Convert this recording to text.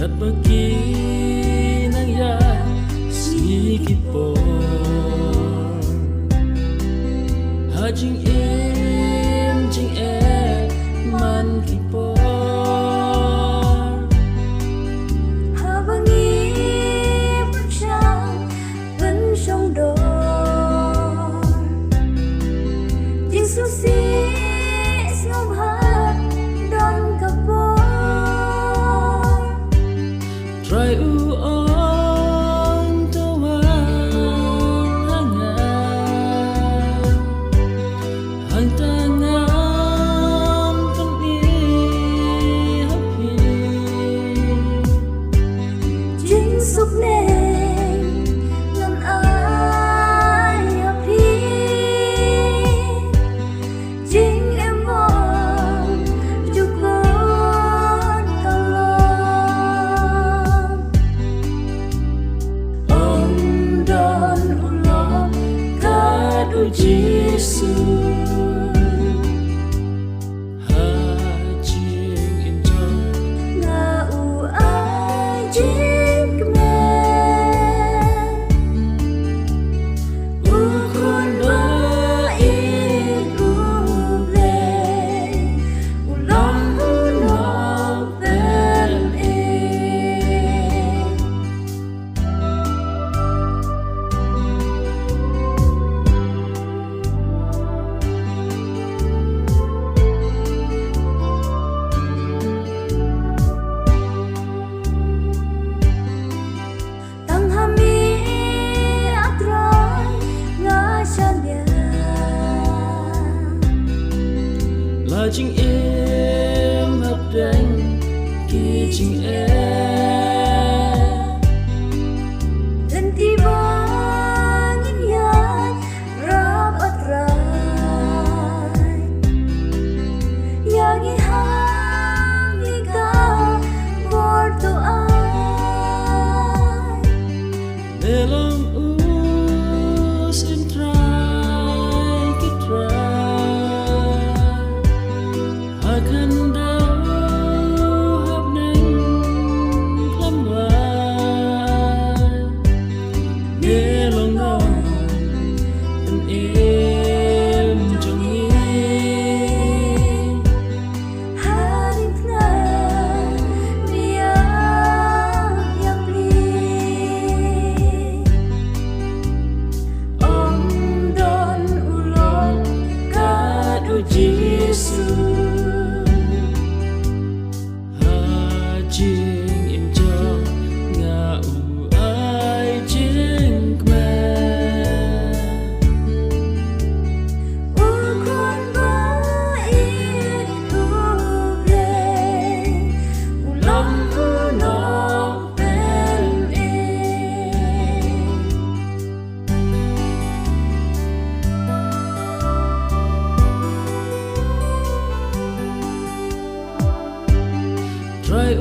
Kat bagi nang ya sikit po Hajing jing man kipo Habang ibig siyang pensyong dor Jing susis ngabhat dan kapor Try on tawang hangat Hang tangan pang-ihapi Jing suk neng nan ai happy Jing em mong jukon kalong Om dan ulo kadu Jisu Hajing injo ngau ai jing kemen Ukon baik Ublay ulang Ulang ben Tang hami atron nga siya Lajing im hapdeng Kijing Dan tibangin yan rap at ray Yang ihangin ka borto ay Dalam us in try ke try Akan daw hapdeng klamwai Gelong nong An im jongi Harip na niya yang li Om don ulong kadu Jisu Hajing injo ngau ai jing kmen Ukon baik ublay ulang unong ben Try